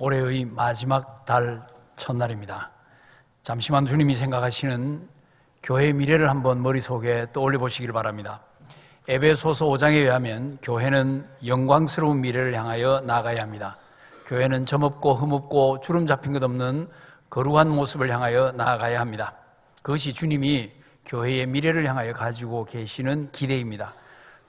올해의 마지막 달 첫날입니다. 잠시만 주님이 생각하시는 교회의 미래를 한번 머릿속에 떠올려 보시길 바랍니다. 에베소서 5장에 의하면 교회는 영광스러운 미래를 향하여 나아가야 합니다. 교회는 점없고 흠없고 주름 잡힌 것 없는 거룩한 모습을 향하여 나아가야 합니다. 그것이 주님이 교회의 미래를 향하여 가지고 계시는 기대입니다.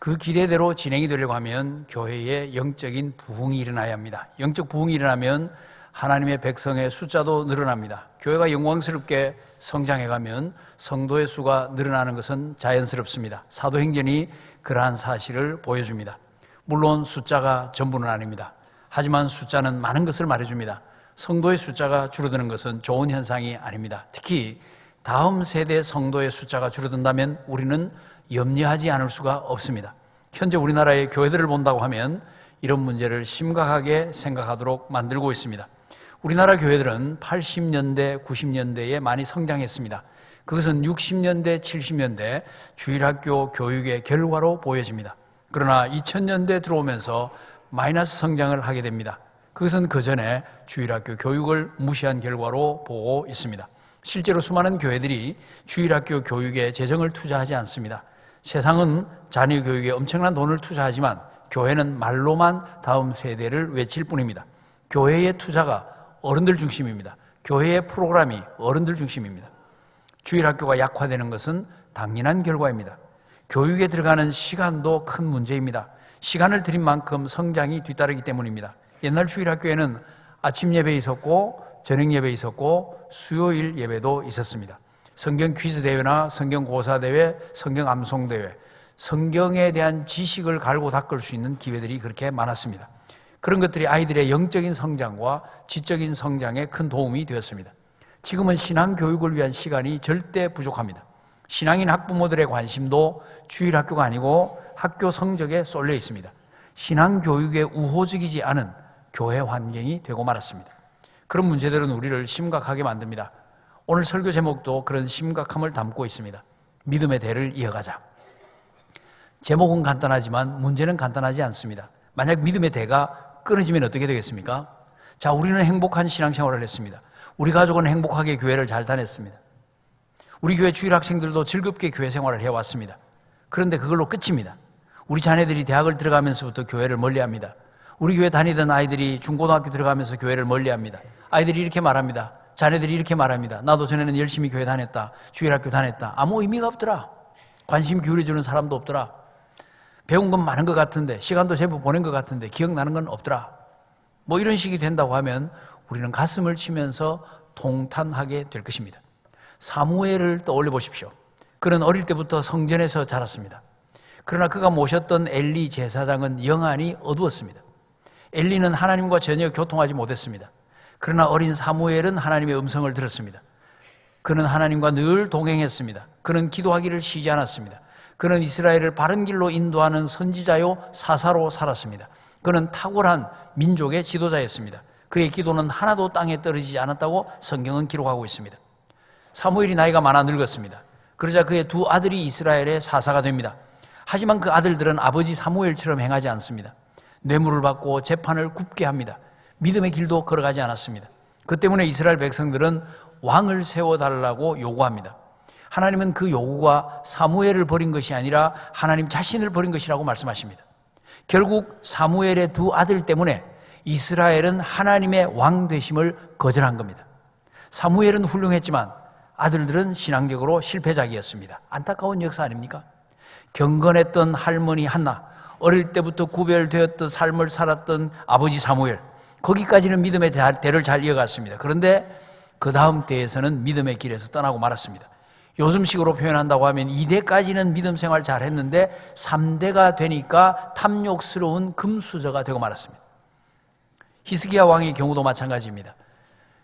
그 기대대로 진행이 되려고 하면 교회에 영적인 부흥이 일어나야 합니다. 영적 부흥이 일어나면 하나님의 백성의 숫자도 늘어납니다. 교회가 영광스럽게 성장해가면 성도의 수가 늘어나는 것은 자연스럽습니다. 사도행전이 그러한 사실을 보여줍니다. 물론 숫자가 전부는 아닙니다. 하지만 숫자는 많은 것을 말해줍니다. 성도의 숫자가 줄어드는 것은 좋은 현상이 아닙니다. 특히 다음 세대 성도의 숫자가 줄어든다면 우리는 염려하지 않을 수가 없습니다. 현재 우리나라의 교회들을 본다고 하면 이런 문제를 심각하게 생각하도록 만들고 있습니다. 우리나라 교회들은 80년대, 90년대에 많이 성장했습니다. 그것은 60년대, 70년대 주일학교 교육의 결과로 보여집니다. 그러나 2000년대 들어오면서 마이너스 성장을 하게 됩니다. 그것은 그전에 주일학교 교육을 무시한 결과로 보고 있습니다. 실제로 수많은 교회들이 주일학교 교육에 재정을 투자하지 않습니다. 세상은 자녀 교육에 엄청난 돈을 투자하지만 교회는 말로만 다음 세대를 외칠 뿐입니다. 교회의 투자가 어른들 중심입니다. 교회의 프로그램이 어른들 중심입니다. 주일학교가 약화되는 것은 당연한 결과입니다. 교육에 들어가는 시간도 큰 문제입니다. 시간을 들인 만큼 성장이 뒤따르기 때문입니다. 옛날 주일학교에는 아침 예배 있었고 저녁 예배 있었고 수요일 예배도 있었습니다. 성경 퀴즈 대회나 성경 고사 대회, 성경 암송 대회, 성경에 대한 지식을 갈고 닦을 수 있는 기회들이 그렇게 많았습니다. 그런 것들이 아이들의 영적인 성장과 지적인 성장에 큰 도움이 되었습니다. 지금은 신앙 교육을 위한 시간이 절대 부족합니다. 신앙인 학부모들의 관심도 주일학교가 아니고 학교 성적에 쏠려 있습니다. 신앙 교육에 우호적이지 않은 교회 환경이 되고 말았습니다. 그런 문제들은 우리를 심각하게 만듭니다. 오늘 설교 제목도 그런 심각함을 담고 있습니다. 믿음의 대를 이어가자. 제목은 간단하지만 문제는 간단하지 않습니다. 만약 믿음의 대가 끊어지면 어떻게 되겠습니까? 자, 우리는 행복한 신앙생활을 했습니다. 우리 가족은 행복하게 교회를 잘 다녔습니다. 우리 교회 주일 학생들도 즐겁게 교회 생활을 해왔습니다. 그런데 그걸로 끝입니다. 우리 자녀들이 대학을 들어가면서부터 교회를 멀리합니다. 우리 교회 다니던 아이들이 중고등학교 들어가면서 교회를 멀리합니다. 아이들이 이렇게 말합니다. 자녀들이 이렇게 말합니다. 나도 전에는 열심히 교회 다녔다. 주일학교 다녔다. 아무 의미가 없더라. 관심 기울여주는 사람도 없더라. 배운 건 많은 것 같은데, 시간도 제법 보낸 것 같은데 기억나는 건 없더라. 뭐 이런 식이 된다고 하면 우리는 가슴을 치면서 통탄하게 될 것입니다. 사무엘을 떠올려 보십시오. 그는 어릴 때부터 성전에서 자랐습니다. 그러나 그가 모셨던 엘리 제사장은 영안이 어두웠습니다. 엘리는 하나님과 전혀 교통하지 못했습니다. 그러나 어린 사무엘은 하나님의 음성을 들었습니다. 그는 하나님과 늘 동행했습니다. 그는 기도하기를 쉬지 않았습니다. 그는 이스라엘을 바른 길로 인도하는 선지자요 사사로 살았습니다. 그는 탁월한 민족의 지도자였습니다. 그의 기도는 하나도 땅에 떨어지지 않았다고 성경은 기록하고 있습니다. 사무엘이 나이가 많아 늙었습니다. 그러자 그의 두 아들이 이스라엘의 사사가 됩니다. 하지만 그 아들들은 아버지 사무엘처럼 행하지 않습니다. 뇌물을 받고 재판을 굽게 합니다. 믿음의 길도 걸어가지 않았습니다. 그 때문에 이스라엘 백성들은 왕을 세워달라고 요구합니다. 하나님은 그 요구가 사무엘을 버린 것이 아니라 하나님 자신을 버린 것이라고 말씀하십니다. 결국 사무엘의 두 아들 때문에 이스라엘은 하나님의 왕 되심을 거절한 겁니다. 사무엘은 훌륭했지만 아들들은 신앙적으로 실패작이었습니다. 안타까운 역사 아닙니까? 경건했던 할머니 한나, 어릴 때부터 구별되었던 삶을 살았던 아버지 사무엘, 거기까지는 믿음의 대를 잘 이어갔습니다. 그런데 그 다음 때에서는 믿음의 길에서 떠나고 말았습니다. 요즘식으로 표현한다고 하면 2대까지는 믿음 생활 잘 했는데 3대가 되니까 탐욕스러운 금수저가 되고 말았습니다. 히스기야 왕의 경우도 마찬가지입니다.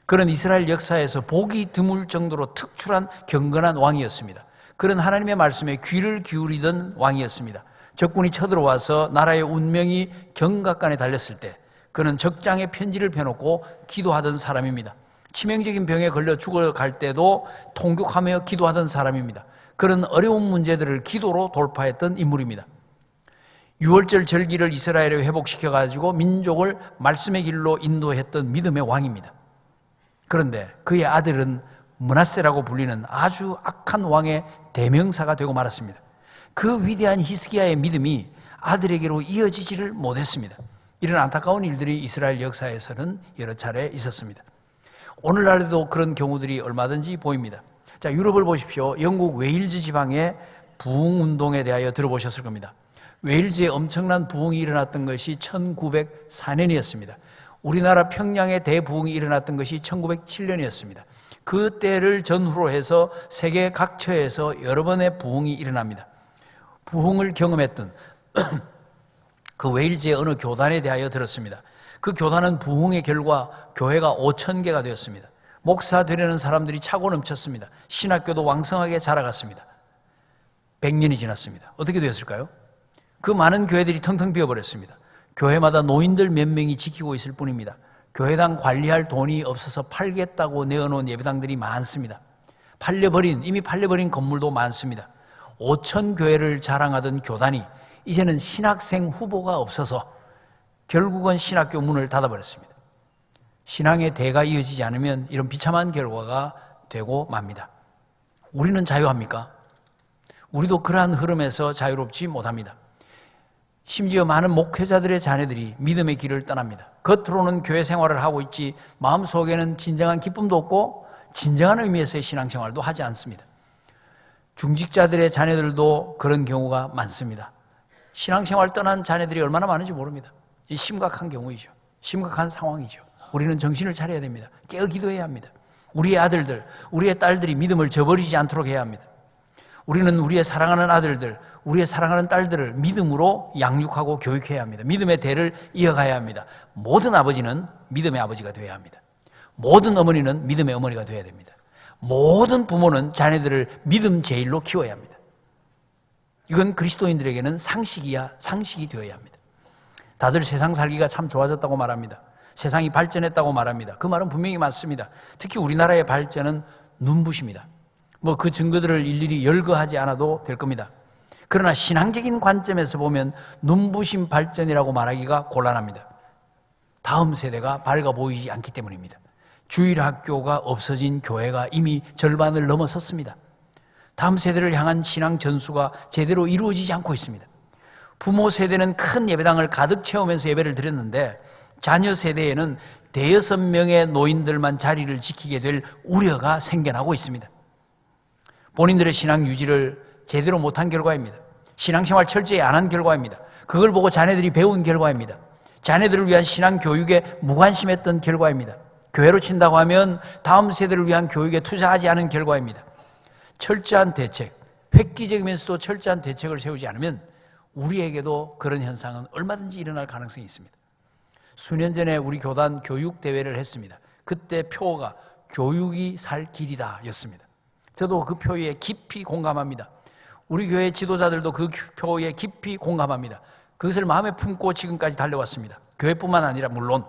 그는 이스라엘 역사에서 보기 드물 정도로 특출한 경건한 왕이었습니다. 그는 하나님의 말씀에 귀를 기울이던 왕이었습니다. 적군이 쳐들어와서 나라의 운명이 경각간에 달렸을 때 그는 적장에 편지를 펴놓고 기도하던 사람입니다. 치명적인 병에 걸려 죽어갈 때도 통곡하며 기도하던 사람입니다. 그런 어려운 문제들을 기도로 돌파했던 인물입니다. 유월절 절기를 이스라엘에 회복시켜가지고 민족을 말씀의 길로 인도했던 믿음의 왕입니다. 그런데 그의 아들은 므낫세라고 불리는 아주 악한 왕의 대명사가 되고 말았습니다. 그 위대한 히스기야의 믿음이 아들에게로 이어지지를 못했습니다. 이런 안타까운 일들이 이스라엘 역사에서는 여러 차례 있었습니다. 오늘날에도 그런 경우들이 얼마든지 보입니다. 자, 유럽을 보십시오. 영국 웨일즈 지방의 부흥운동에 대하여 들어보셨을 겁니다. 웨일즈에 엄청난 부흥이 일어났던 것이 1904년이었습니다. 우리나라 평양에 대부흥이 일어났던 것이 1907년이었습니다. 그 때를 전후로 해서 세계 각처에서 여러 번의 부흥이 일어납니다. 부흥을 경험했던 그 웨일즈의 어느 교단에 대하여 들었습니다. 그 교단은 부흥의 결과 교회가 5,000개가 되었습니다. 목사 되려는 사람들이 차고 넘쳤습니다. 신학교도 왕성하게 자라갔습니다. 100년이 지났습니다. 어떻게 되었을까요? 그 많은 교회들이 텅텅 비어버렸습니다. 교회마다 노인들 몇 명이 지키고 있을 뿐입니다. 교회당 관리할 돈이 없어서 팔겠다고 내어놓은 예배당들이 많습니다. 이미 팔려버린 건물도 많습니다. 5,000교회를 자랑하던 교단이 이제는 신학생 후보가 없어서 결국은 신학교 문을 닫아버렸습니다. 신앙의 대가 이어지지 않으면 이런 비참한 결과가 되고 맙니다. 우리는 자유합니까? 우리도 그러한 흐름에서 자유롭지 못합니다. 심지어 많은 목회자들의 자녀들이 믿음의 길을 떠납니다. 겉으로는 교회 생활을 하고 있지 마음속에는 진정한 기쁨도 없고 진정한 의미에서의 신앙생활도 하지 않습니다. 중직자들의 자녀들도 그런 경우가 많습니다. 신앙생활 떠난 자녀들이 얼마나 많은지 모릅니다. 이 심각한 경우이죠. 심각한 상황이죠. 우리는 정신을 차려야 됩니다. 깨어 기도해야 합니다. 우리의 아들들, 우리의 딸들이 믿음을 저버리지 않도록 해야 합니다. 우리는 우리의 사랑하는 아들들, 우리의 사랑하는 딸들을 믿음으로 양육하고 교육해야 합니다. 믿음의 대를 이어가야 합니다. 모든 아버지는 믿음의 아버지가 되어야 합니다. 모든 어머니는 믿음의 어머니가 되어야 됩니다. 모든 부모는 자녀들을 믿음 제일로 키워야 합니다. 이건 그리스도인들에게는 상식이 되어야 합니다. 다들 세상 살기가 참 좋아졌다고 말합니다. 세상이 발전했다고 말합니다. 그 말은 분명히 맞습니다. 특히 우리나라의 발전은 눈부십니다. 그 증거들을 일일이 열거하지 않아도 될 겁니다. 그러나 신앙적인 관점에서 보면 눈부신 발전이라고 말하기가 곤란합니다. 다음 세대가 밝아 보이지 않기 때문입니다. 주일학교가 없어진 교회가 이미 절반을 넘어섰습니다. 다음 세대를 향한 신앙 전수가 제대로 이루어지지 않고 있습니다. 부모 세대는 큰 예배당을 가득 채우면서 예배를 드렸는데 자녀 세대에는 대여섯 명의 노인들만 자리를 지키게 될 우려가 생겨나고 있습니다. 본인들의 신앙 유지를 제대로 못한 결과입니다. 신앙생활 철저히 안 한 결과입니다. 그걸 보고 자녀들이 배운 결과입니다. 자녀들을 위한 신앙 교육에 무관심했던 결과입니다. 교회로 친다고 하면 다음 세대를 위한 교육에 투자하지 않은 결과입니다. 철저한 대책, 획기적이면서도 철저한 대책을 세우지 않으면 우리에게도 그런 현상은 얼마든지 일어날 가능성이 있습니다. 수년 전에 우리 교단 교육대회를 했습니다. 그때 표어가 교육이 살 길이다 였습니다. 저도 그 표에 깊이 공감합니다. 우리 교회 지도자들도 그 표에 깊이 공감합니다. 그것을 마음에 품고 지금까지 달려왔습니다. 교회뿐만 아니라 물론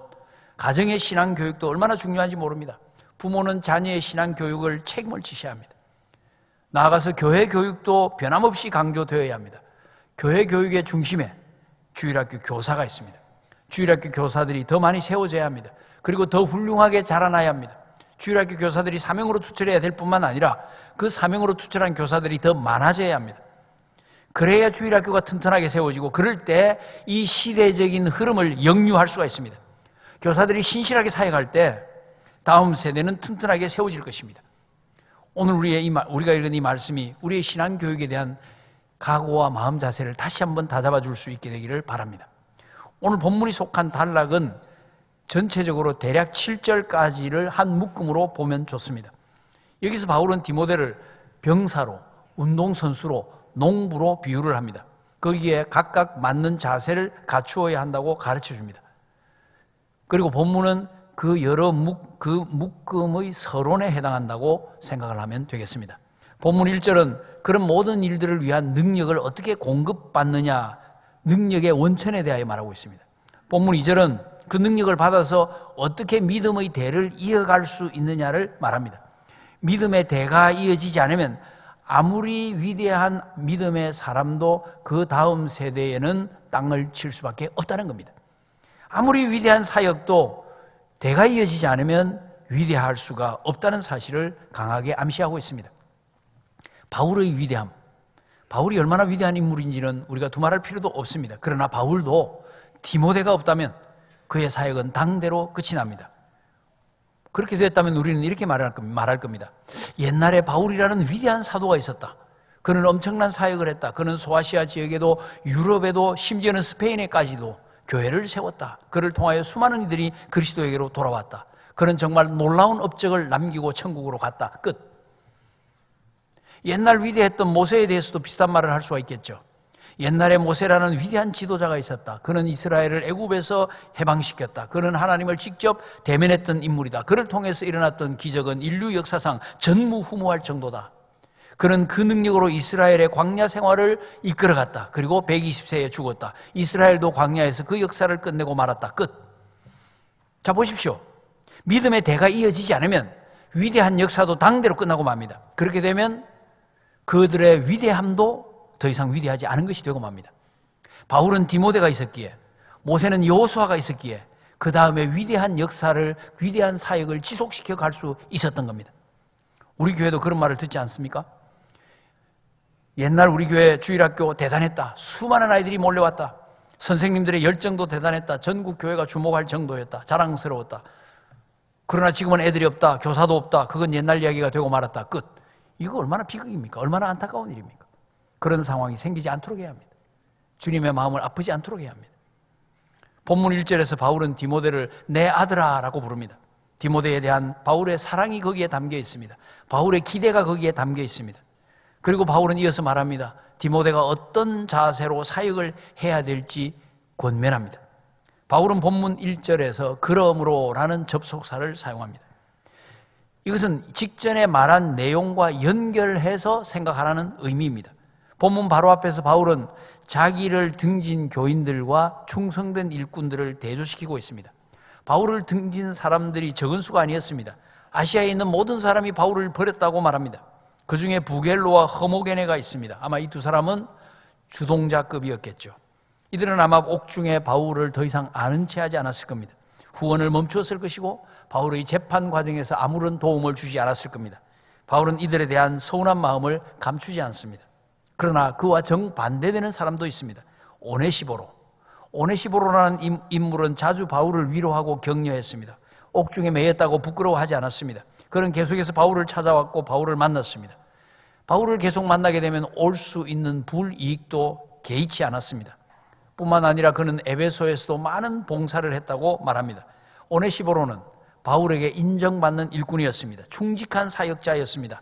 가정의 신앙교육도 얼마나 중요한지 모릅니다. 부모는 자녀의 신앙교육을 책임을 지셔야 합니다. 나아가서 교회 교육도 변함없이 강조되어야 합니다. 교회 교육의 중심에 주일학교 교사가 있습니다. 주일학교 교사들이 더 많이 세워져야 합니다. 그리고 더 훌륭하게 자라나야 합니다. 주일학교 교사들이 사명으로 투철해야 될 뿐만 아니라 그 사명으로 투철한 교사들이 더 많아져야 합니다. 그래야 주일학교가 튼튼하게 세워지고 그럴 때 이 시대적인 흐름을 역류할 수가 있습니다. 교사들이 신실하게 사역할 때 다음 세대는 튼튼하게 세워질 것입니다. 오늘 우리가 읽은 이 말씀이 우리의 신앙교육에 대한 각오와 마음 자세를 다시 한번 다잡아 줄 수 있게 되기를 바랍니다. 오늘 본문이 속한 단락은 전체적으로 대략 7절까지를 한 묶음으로 보면 좋습니다. 여기서 바울은 디모데를 병사로, 운동선수로, 농부로 비유를 합니다. 거기에 각각 맞는 자세를 갖추어야 한다고 가르쳐 줍니다. 그리고 본문은 그 여러 묶음의 서론에 해당한다고 생각을 하면 되겠습니다. 본문 1절은 그런 모든 일들을 위한 능력을 어떻게 공급받느냐, 능력의 원천에 대하여 말하고 있습니다. 본문 2절은 그 능력을 받아서 어떻게 믿음의 대를 이어갈 수 있느냐를 말합니다. 믿음의 대가 이어지지 않으면 아무리 위대한 믿음의 사람도 그 다음 세대에는 땅을 칠 수밖에 없다는 겁니다. 아무리 위대한 사역도 대가 이어지지 않으면 위대할 수가 없다는 사실을 강하게 암시하고 있습니다. 바울의 위대함, 바울이 얼마나 위대한 인물인지는 우리가 두말할 필요도 없습니다. 그러나 바울도 디모데가 없다면 그의 사역은 당대로 끝이 납니다. 그렇게 됐다면 우리는 이렇게 말할 겁니다. 옛날에 바울이라는 위대한 사도가 있었다. 그는 엄청난 사역을 했다. 그는 소아시아 지역에도 유럽에도 심지어는 스페인에까지도 교회를 세웠다. 그를 통하여 수많은 이들이 그리스도에게로 돌아왔다. 그는 정말 놀라운 업적을 남기고 천국으로 갔다. 끝. 옛날 위대했던 모세에 대해서도 비슷한 말을 할 수가 있겠죠. 옛날에 모세라는 위대한 지도자가 있었다. 그는 이스라엘을 애굽에서 해방시켰다. 그는 하나님을 직접 대면했던 인물이다. 그를 통해서 일어났던 기적은 인류 역사상 전무후무할 정도다. 그는 그 능력으로 이스라엘의 광야 생활을 이끌어갔다. 그리고 120세에 죽었다. 이스라엘도 광야에서 그 역사를 끝내고 말았다. 끝. 자, 보십시오. 믿음의 대가 이어지지 않으면 위대한 역사도 당대로 끝나고 맙니다. 그렇게 되면 그들의 위대함도 더 이상 위대하지 않은 것이 되고 맙니다. 바울은 디모데가 있었기에, 모세는 여호수아가 있었기에 그 다음에 위대한 역사를, 위대한 사역을 지속시켜 갈 수 있었던 겁니다. 우리 교회도 그런 말을 듣지 않습니까? 옛날 우리 교회 주일학교 대단했다. 수많은 아이들이 몰려왔다. 선생님들의 열정도 대단했다. 전국 교회가 주목할 정도였다. 자랑스러웠다. 그러나 지금은 애들이 없다. 교사도 없다. 그건 옛날 이야기가 되고 말았다. 끝. 이거 얼마나 비극입니까? 얼마나 안타까운 일입니까? 그런 상황이 생기지 않도록 해야 합니다. 주님의 마음을 아프지 않도록 해야 합니다. 본문 1절에서 바울은 디모데를 내 아들아 라고 부릅니다. 디모데에 대한 바울의 사랑이 거기에 담겨 있습니다. 바울의 기대가 거기에 담겨 있습니다. 그리고 바울은 이어서 말합니다. 디모데가 어떤 자세로 사역을 해야 될지 권면합니다. 바울은 본문 1절에서 그러므로 라는 접속사를 사용합니다. 이것은 직전에 말한 내용과 연결해서 생각하라는 의미입니다. 본문 바로 앞에서 바울은 자기를 등진 교인들과 충성된 일꾼들을 대조시키고 있습니다. 바울을 등진 사람들이 적은 수가 아니었습니다. 아시아에 있는 모든 사람이 바울을 버렸다고 말합니다. 그 중에 부겔로와 허모게네가 있습니다. 아마 이 두 사람은 주동자급이었겠죠. 이들은 아마 옥중에 바울을 더 이상 아는 채 하지 않았을 겁니다. 후원을 멈추었을 것이고 바울의 재판 과정에서 아무런 도움을 주지 않았을 겁니다. 바울은 이들에 대한 서운한 마음을 감추지 않습니다. 그러나 그와 정반대되는 사람도 있습니다. 오네시보로라는 인물은 자주 바울을 위로하고 격려했습니다. 옥중에 매였다고 부끄러워하지 않았습니다. 그는 계속해서 바울을 찾아왔고 바울을 만났습니다. 바울을 계속 만나게 되면 올 수 있는 불이익도 개의치 않았습니다. 뿐만 아니라 그는 에베소에서도 많은 봉사를 했다고 말합니다. 오네시보로는 바울에게 인정받는 일꾼이었습니다. 충직한 사역자였습니다.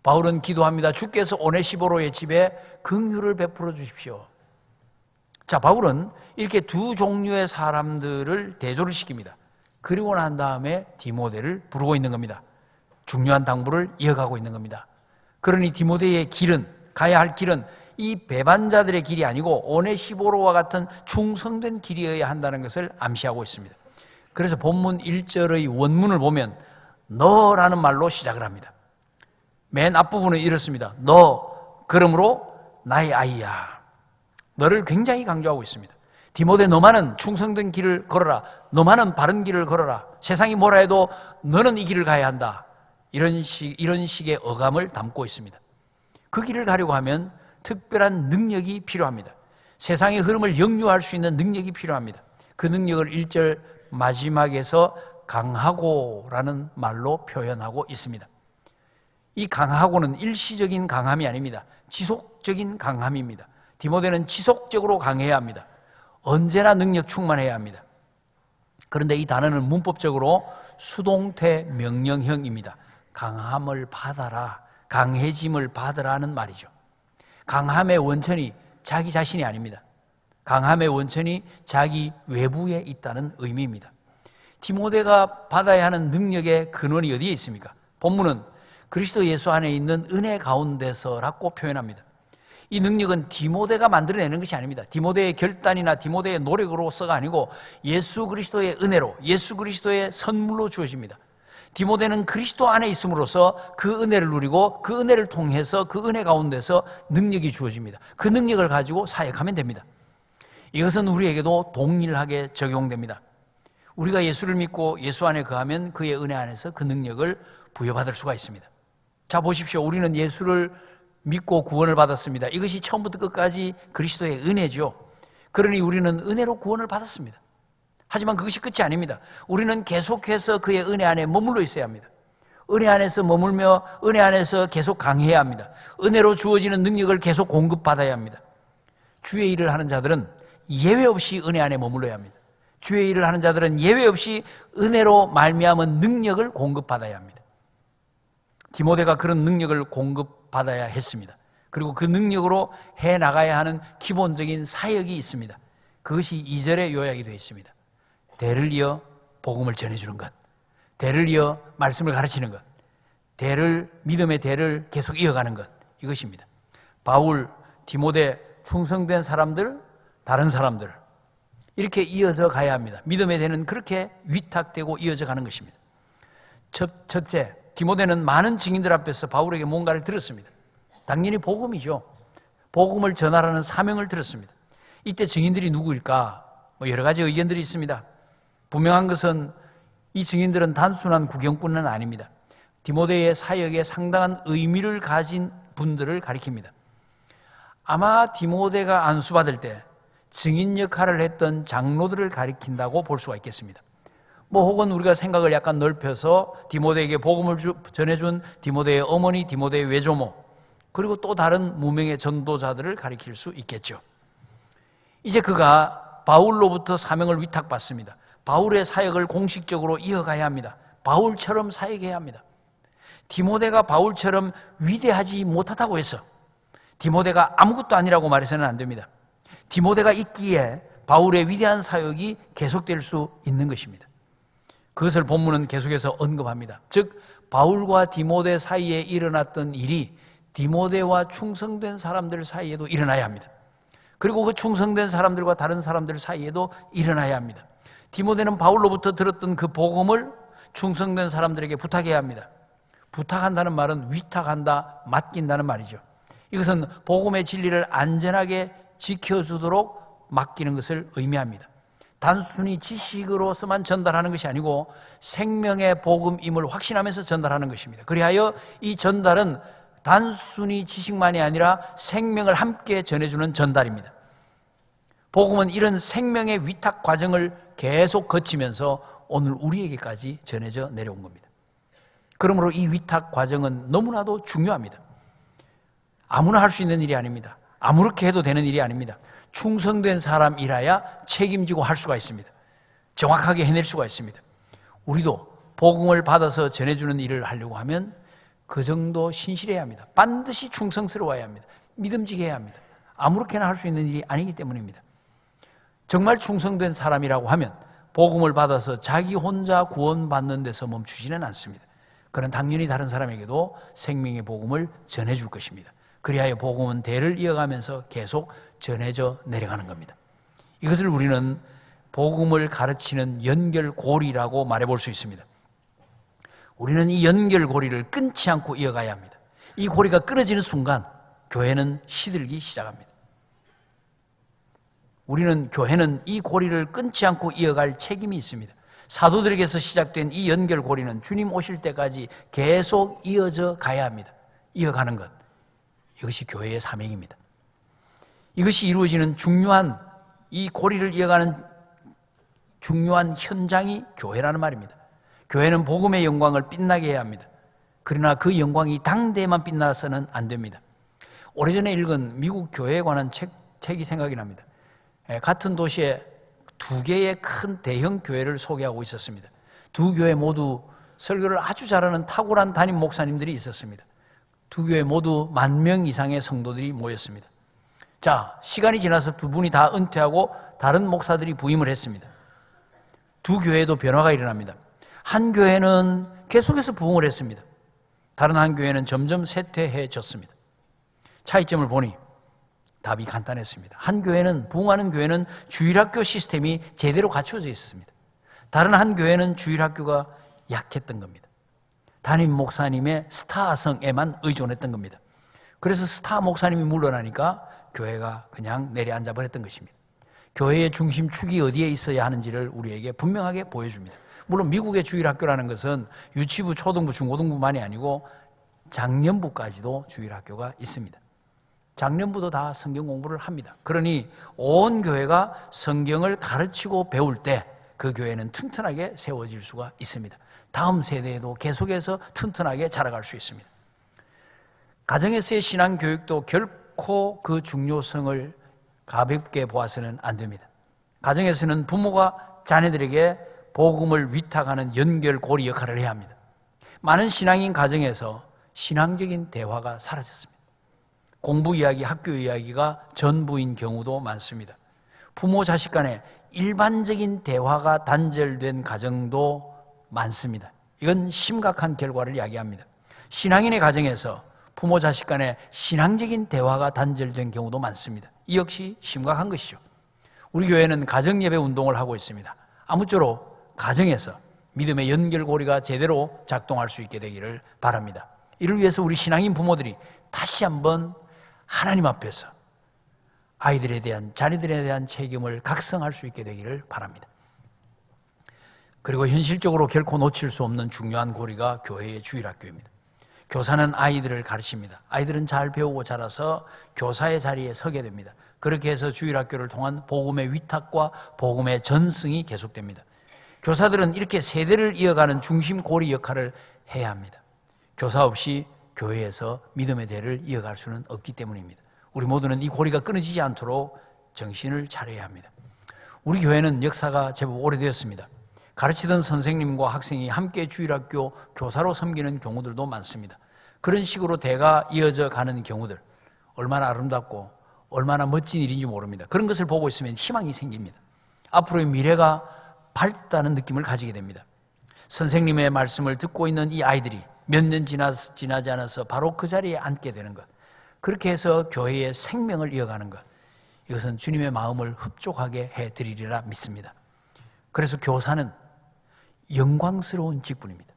바울은 기도합니다. 주께서 오네시보로의 집에 긍휼을 베풀어 주십시오. 자, 바울은 이렇게 두 종류의 사람들을 대조를 시킵니다. 그리고 난 다음에 디모데를 부르고 있는 겁니다. 중요한 당부를 이어가고 있는 겁니다. 그러니 디모데의 길은, 가야 할 길은 이 배반자들의 길이 아니고 오네시보로와 같은 충성된 길이어야 한다는 것을 암시하고 있습니다. 그래서 본문 1절의 원문을 보면 너라는 말로 시작을 합니다. 맨 앞부분은 이렇습니다. 너, 그러므로 나의 아이야. 너를 굉장히 강조하고 있습니다. 디모데, 너만은 충성된 길을 걸어라. 너만은 바른 길을 걸어라. 세상이 뭐라 해도 너는 이 길을 가야 한다. 이런 식의 어감을 담고 있습니다. 그 길을 가려고 하면 특별한 능력이 필요합니다. 세상의 흐름을 역류할 수 있는 능력이 필요합니다. 그 능력을 1절 마지막에서 강하고라는 말로 표현하고 있습니다. 이 강하고는 일시적인 강함이 아닙니다. 지속적인 강함입니다. 디모데는 지속적으로 강해야 합니다. 언제나 능력 충만해야 합니다. 그런데 이 단어는 문법적으로 수동태 명령형입니다. 강함을 받아라, 강해짐을 받으라는 말이죠. 강함의 원천이 자기 자신이 아닙니다. 강함의 원천이 자기 외부에 있다는 의미입니다. 디모데가 받아야 하는 능력의 근원이 어디에 있습니까? 본문은 그리스도 예수 안에 있는 은혜 가운데서라고 표현합니다. 이 능력은 디모데가 만들어내는 것이 아닙니다. 디모데의 결단이나 디모데의 노력으로서가 아니고 예수 그리스도의 은혜로, 예수 그리스도의 선물로 주어집니다. 디모데는 그리스도 안에 있음으로써 그 은혜를 누리고 그 은혜를 통해서 그 은혜 가운데서 능력이 주어집니다. 그 능력을 가지고 사역하면 됩니다. 이것은 우리에게도 동일하게 적용됩니다. 우리가 예수를 믿고 예수 안에 거하면 그의 은혜 안에서 그 능력을 부여받을 수가 있습니다. 자, 보십시오. 우리는 예수를 믿고 구원을 받았습니다. 이것이 처음부터 끝까지 그리스도의 은혜죠. 그러니 우리는 은혜로 구원을 받았습니다. 하지만 그것이 끝이 아닙니다. 우리는 계속해서 그의 은혜 안에 머물러 있어야 합니다. 은혜 안에서 머물며 은혜 안에서 계속 강해야 합니다. 은혜로 주어지는 능력을 계속 공급받아야 합니다. 주의 일을 하는 자들은 예외 없이 은혜 안에 머물러야 합니다. 주의 일을 하는 자들은 예외 없이 은혜로 말미암은 능력을 공급받아야 합니다. 디모데가 그런 능력을 공급받아야 했습니다. 그리고 그 능력으로 해나가야 하는 기본적인 사역이 있습니다. 그것이 2절에 요약이 되어 있습니다. 대를 이어 복음을 전해주는 것, 대를 이어 말씀을 가르치는 것, 믿음의 대를 계속 이어가는 것, 이것입니다. 바울, 디모데, 충성된 사람들, 다른 사람들, 이렇게 이어져 가야 합니다. 믿음의 대는 그렇게 위탁되고 이어져 가는 것입니다. 첫째, 디모데는 많은 증인들 앞에서 바울에게 뭔가를 들었습니다. 당연히 복음이죠. 복음을 전하라는 사명을 들었습니다. 이때 증인들이 누구일까? 여러 가지 의견들이 있습니다. 분명한 것은 이 증인들은 단순한 구경꾼은 아닙니다. 디모데의 사역에 상당한 의미를 가진 분들을 가리킵니다. 아마 디모데가 안수받을 때 증인 역할을 했던 장로들을 가리킨다고 볼 수가 있겠습니다. 혹은 우리가 생각을 약간 넓혀서 디모데에게 복음을 전해준 디모데의 어머니, 디모데의 외조모, 그리고 또 다른 무명의 전도자들을 가리킬 수 있겠죠. 이제 그가 바울로부터 사명을 위탁받습니다. 바울의 사역을 공식적으로 이어가야 합니다. 바울처럼 사역해야 합니다. 디모데가 바울처럼 위대하지 못하다고 해서 디모데가 아무것도 아니라고 말해서는 안 됩니다. 디모데가 있기에 바울의 위대한 사역이 계속될 수 있는 것입니다. 그것을 본문은 계속해서 언급합니다. 즉 바울과 디모데 사이에 일어났던 일이 디모데와 충성된 사람들 사이에도 일어나야 합니다. 그리고 그 충성된 사람들과 다른 사람들 사이에도 일어나야 합니다. 디모데는 바울로부터 들었던 그 복음을 충성된 사람들에게 부탁해야 합니다. 부탁한다는 말은 위탁한다, 맡긴다는 말이죠. 이것은 복음의 진리를 안전하게 지켜주도록 맡기는 것을 의미합니다. 단순히 지식으로서만 전달하는 것이 아니고 생명의 복음임을 확신하면서 전달하는 것입니다. 그리하여 이 전달은 단순히 지식만이 아니라 생명을 함께 전해주는 전달입니다. 복음은 이런 생명의 위탁 과정을 계속 거치면서 오늘 우리에게까지 전해져 내려온 겁니다. 그러므로 이 위탁 과정은 너무나도 중요합니다. 아무나 할 수 있는 일이 아닙니다. 아무렇게 해도 되는 일이 아닙니다. 충성된 사람이라야 책임지고 할 수가 있습니다. 정확하게 해낼 수가 있습니다. 우리도 복음을 받아서 전해주는 일을 하려고 하면 그 정도 신실해야 합니다. 반드시 충성스러워야 합니다. 믿음직해야 합니다. 아무렇게나 할 수 있는 일이 아니기 때문입니다. 정말 충성된 사람이라고 하면 복음을 받아서 자기 혼자 구원받는 데서 멈추지는 않습니다. 그는 당연히 다른 사람에게도 생명의 복음을 전해줄 것입니다. 그리하여 복음은 대를 이어가면서 계속 전해져 내려가는 겁니다. 이것을 우리는 복음을 가르치는 연결고리라고 말해볼 수 있습니다. 우리는 이 연결고리를 끊지 않고 이어가야 합니다. 이 고리가 끊어지는 순간 교회는 시들기 시작합니다. 교회는 이 고리를 끊지 않고 이어갈 책임이 있습니다. 사도들에게서 시작된 이 연결고리는 주님 오실 때까지 계속 이어져 가야 합니다. 이어가는 것, 이것이 교회의 사명입니다. 이것이 이루어지는 중요한, 이 고리를 이어가는 중요한 현장이 교회라는 말입니다. 교회는 복음의 영광을 빛나게 해야 합니다. 그러나 그 영광이 당대에만 빛나서는 안 됩니다. 오래전에 읽은 미국 교회에 관한 책이 생각이 납니다. 같은 도시에 두 개의 큰 대형 교회를 소개하고 있었습니다. 두 교회 모두 설교를 아주 잘하는 탁월한 담임 목사님들이 있었습니다. 두 교회 모두 10,000명 이상의 성도들이 모였습니다. 자, 시간이 지나서 두 분이 다 은퇴하고 다른 목사들이 부임을 했습니다. 두 교회에도 변화가 일어납니다. 한 교회는 계속해서 부흥을 했습니다. 다른 한 교회는 점점 쇠퇴해졌습니다. 차이점을 보니 답이 간단했습니다. 한 교회는, 부흥하는 교회는 주일학교 시스템이 제대로 갖춰져 있었습니다. 다른 한 교회는 주일학교가 약했던 겁니다. 담임 목사님의 스타성에만 의존했던 겁니다. 그래서 스타 목사님이 물러나니까 교회가 그냥 내려앉아 버렸던 것입니다. 교회의 중심축이 어디에 있어야 하는지를 우리에게 분명하게 보여줍니다. 물론 미국의 주일학교라는 것은 유치부, 초등부, 중고등부만이 아니고 장년부까지도 주일학교가 있습니다. 장년부도 다 성경 공부를 합니다. 그러니 온 교회가 성경을 가르치고 배울 때 그 교회는 튼튼하게 세워질 수가 있습니다. 다음 세대에도 계속해서 튼튼하게 자라갈 수 있습니다. 가정에서의 신앙교육도 결코 그 중요성을 가볍게 보아서는 안 됩니다. 가정에서는 부모가 자녀들에게 복음을 위탁하는 연결고리 역할을 해야 합니다. 많은 신앙인 가정에서 신앙적인 대화가 사라졌습니다. 공부 이야기, 학교 이야기가 전부인 경우도 많습니다. 부모 자식 간에 일반적인 대화가 단절된 가정도 많습니다. 이건 심각한 결과를 이야기합니다. 신앙인의 가정에서 부모 자식 간에 신앙적인 대화가 단절된 경우도 많습니다. 이 역시 심각한 것이죠. 우리 교회는 가정예배 운동을 하고 있습니다. 아무쪼록 가정에서 믿음의 연결고리가 제대로 작동할 수 있게 되기를 바랍니다. 이를 위해서 우리 신앙인 부모들이 다시 한번 하나님 앞에서 아이들에 대한, 자녀들에 대한 책임을 각성할 수 있게 되기를 바랍니다. 그리고 현실적으로 결코 놓칠 수 없는 중요한 고리가 교회의 주일학교입니다. 교사는 아이들을 가르칩니다. 아이들은 잘 배우고 자라서 교사의 자리에 서게 됩니다. 그렇게 해서 주일학교를 통한 복음의 위탁과 복음의 전승이 계속됩니다. 교사들은 이렇게 세대를 이어가는 중심 고리 역할을 해야 합니다. 교사 없이 교회에서 믿음의 대를 이어갈 수는 없기 때문입니다. 우리 모두는 이 고리가 끊어지지 않도록 정신을 차려야 합니다. 우리 교회는 역사가 제법 오래되었습니다. 가르치던 선생님과 학생이 함께 주일학교 교사로 섬기는 경우들도 많습니다. 그런 식으로 대가 이어져 가는 경우들, 얼마나 아름답고 얼마나 멋진 일인지 모릅니다. 그런 것을 보고 있으면 희망이 생깁니다. 앞으로의 미래가 밝다는 느낌을 가지게 됩니다. 선생님의 말씀을 듣고 있는 이 아이들이 몇 년 지나지 않아서 바로 그 자리에 앉게 되는 것, 그렇게 해서 교회의 생명을 이어가는 것, 이것은 주님의 마음을 흡족하게 해드리리라 믿습니다. 그래서 교사는 영광스러운 직분입니다.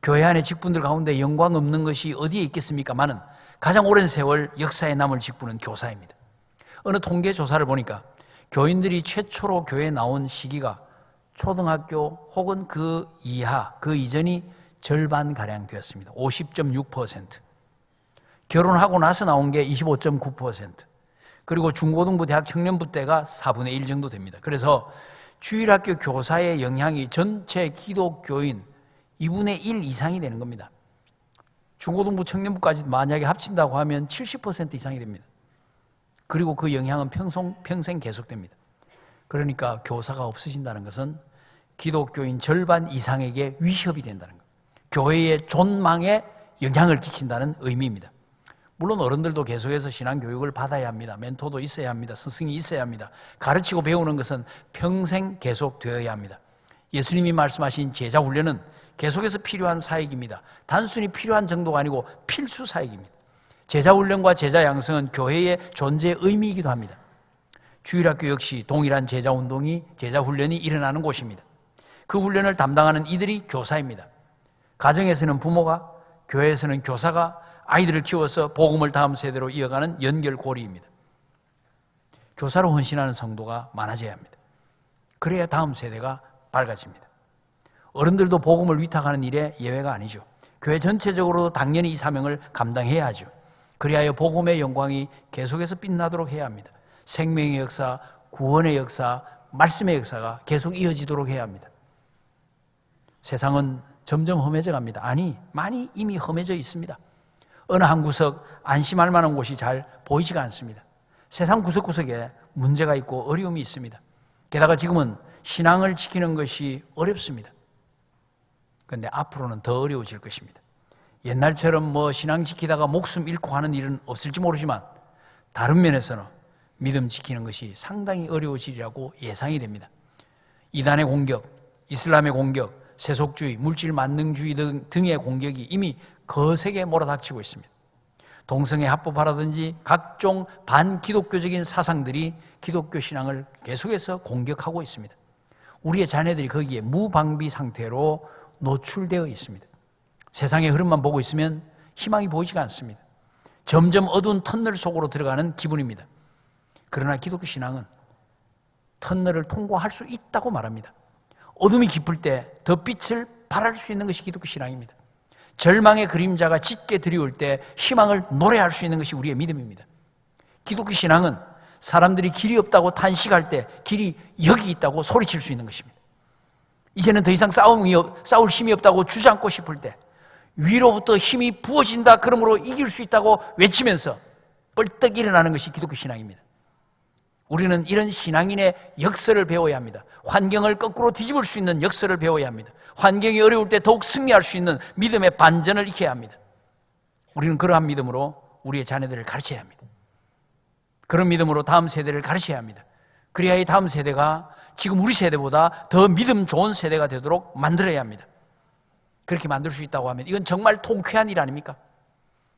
교회 안의 직분들 가운데 영광 없는 것이 어디에 있겠습니까마는 가장 오랜 세월 역사에 남을 직분은 교사입니다. 어느 통계 조사를 보니까 교인들이 최초로 교회에 나온 시기가 초등학교 혹은 그 이하, 그 이전이 절반가량 되었습니다. 50.6%. 결혼하고 나서 나온 게 25.9%. 그리고 중고등부, 대학 청년부 때가 4분의 1 정도 됩니다. 그래서 주일학교 교사의 영향이 전체 기독교인 2분의 1 이상이 되는 겁니다. 중고등부, 청년부까지 만약에 합친다고 하면 70% 이상이 됩니다. 그리고 그 영향은 평생 계속됩니다. 그러니까 교사가 없으신다는 것은 기독교인 절반 이상에게 위협이 된다는 것, 교회의 존망에 영향을 끼친다는 의미입니다. 물론 어른들도 계속해서 신앙교육을 받아야 합니다. 멘토도 있어야 합니다. 스승이 있어야 합니다. 가르치고 배우는 것은 평생 계속되어야 합니다. 예수님이 말씀하신 제자훈련은 계속해서 필요한 사역입니다. 단순히 필요한 정도가 아니고 필수 사역입니다. 제자훈련과 제자양성은 교회의 존재의 의미이기도 합니다. 주일학교 역시 동일한 제자운동이, 제자훈련이 일어나는 곳입니다. 그 훈련을 담당하는 이들이 교사입니다. 가정에서는 부모가, 교회에서는 교사가 아이들을 키워서 복음을 다음 세대로 이어가는 연결고리입니다. 교사로 헌신하는 성도가 많아져야 합니다. 그래야 다음 세대가 밝아집니다. 어른들도 복음을 위탁하는 일에 예외가 아니죠. 교회 전체적으로 당연히 이 사명을 감당해야 하죠. 그리하여 복음의 영광이 계속해서 빛나도록 해야 합니다. 생명의 역사, 구원의 역사, 말씀의 역사가 계속 이어지도록 해야 합니다. 세상은 점점 험해져 갑니다. 아니, 많이 이미 험해져 있습니다. 어느 한 구석 안심할 만한 곳이 잘 보이지가 않습니다. 세상 구석구석에 문제가 있고 어려움이 있습니다. 게다가 지금은 신앙을 지키는 것이 어렵습니다. 그런데 앞으로는 더 어려워질 것입니다. 옛날처럼 신앙 지키다가 목숨 잃고 하는 일은 없을지 모르지만 다른 면에서는 믿음 지키는 것이 상당히 어려워지리라고 예상이 됩니다. 이단의 공격, 이슬람의 공격, 세속주의, 물질 만능주의 등의 공격이 이미 거세게 몰아닥치고 있습니다. 동성애 합법화라든지 각종 반기독교적인 사상들이 기독교 신앙을 계속해서 공격하고 있습니다. 우리의 자녀들이 거기에 무방비 상태로 노출되어 있습니다. 세상의 흐름만 보고 있으면 희망이 보이지가 않습니다. 점점 어두운 터널 속으로 들어가는 기분입니다. 그러나 기독교 신앙은 터널을 통과할 수 있다고 말합니다. 어둠이 깊을 때 더 빛을 발할 수 있는 것이 기독교 신앙입니다. 절망의 그림자가 짙게 드리울 때 희망을 노래할 수 있는 것이 우리의 믿음입니다. 기독교 신앙은 사람들이 길이 없다고 탄식할 때 길이 여기 있다고 소리칠 수 있는 것입니다. 이제는 더 이상 싸울 힘이 없다고 주저앉고 싶을 때 위로부터 힘이 부어진다, 그러므로 이길 수 있다고 외치면서 벌떡 일어나는 것이 기독교 신앙입니다. 우리는 이런 신앙인의 역설을 배워야 합니다. 환경을 거꾸로 뒤집을 수 있는 역설을 배워야 합니다. 환경이 어려울 때 더욱 승리할 수 있는 믿음의 반전을 익혀야 합니다. 우리는 그러한 믿음으로 우리의 자녀들을 가르쳐야 합니다. 그런 믿음으로 다음 세대를 가르쳐야 합니다. 그래야 이 다음 세대가 지금 우리 세대보다 더 믿음 좋은 세대가 되도록 만들어야 합니다. 그렇게 만들 수 있다고 하면 이건 정말 통쾌한 일 아닙니까?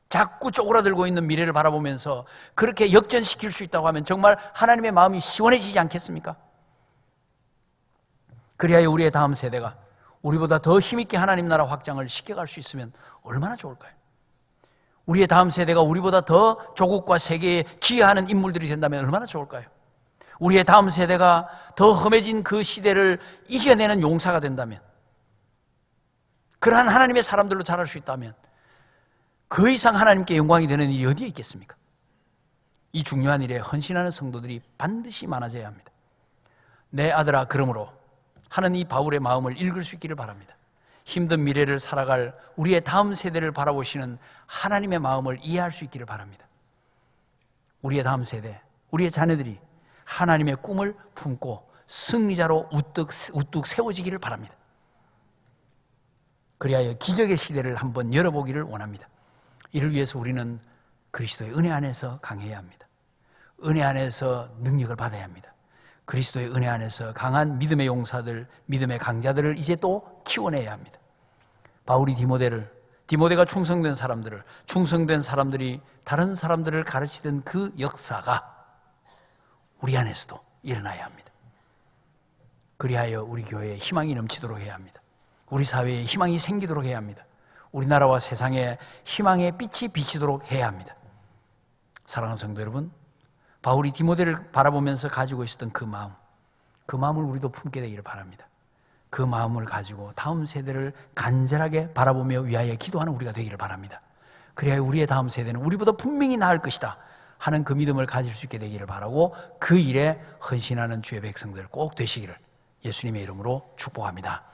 자꾸 쪼그라들고 있는 미래를 바라보면서 그렇게 역전시킬 수 있다고 하면 정말 하나님의 마음이 시원해지지 않겠습니까? 그래야 우리의 다음 세대가 우리보다 더 힘있게 하나님 나라 확장을 시켜갈 수 있으면 얼마나 좋을까요? 우리의 다음 세대가 우리보다 더 조국과 세계에 기여하는 인물들이 된다면 얼마나 좋을까요? 우리의 다음 세대가 더 험해진 그 시대를 이겨내는 용사가 된다면, 그러한 하나님의 사람들로 자랄 수 있다면 그 이상 하나님께 영광이 되는 일이 어디에 있겠습니까? 이 중요한 일에 헌신하는 성도들이 반드시 많아져야 합니다. 내 아들아, 그러므로 하는 이 바울의 마음을 읽을 수 있기를 바랍니다. 힘든 미래를 살아갈 우리의 다음 세대를 바라보시는 하나님의 마음을 이해할 수 있기를 바랍니다. 우리의 다음 세대, 우리의 자녀들이 하나님의 꿈을 품고 승리자로 우뚝 세워지기를 바랍니다. 그리하여 기적의 시대를 한번 열어보기를 원합니다. 이를 위해서 우리는 그리스도의 은혜 안에서 강해야 합니다. 은혜 안에서 능력을 받아야 합니다. 그리스도의 은혜 안에서 강한 믿음의 용사들, 믿음의 강자들을 이제 또 키워내야 합니다. 바울이 디모데가 충성된 사람들이 다른 사람들을 가르치던 그 역사가 우리 안에서도 일어나야 합니다. 그리하여 우리 교회에 희망이 넘치도록 해야 합니다. 우리 사회에 희망이 생기도록 해야 합니다. 우리나라와 세상에 희망의 빛이 비치도록 해야 합니다. 사랑하는 성도 여러분, 바울이 디모데를 바라보면서 가지고 있었던 그 마음을 우리도 품게 되기를 바랍니다. 그 마음을 가지고 다음 세대를 간절하게 바라보며 위하여 기도하는 우리가 되기를 바랍니다. 그래야 우리의 다음 세대는 우리보다 분명히 나을 것이다 하는 그 믿음을 가질 수 있게 되기를 바라고, 그 일에 헌신하는 주의 백성들 꼭 되시기를 예수님의 이름으로 축복합니다.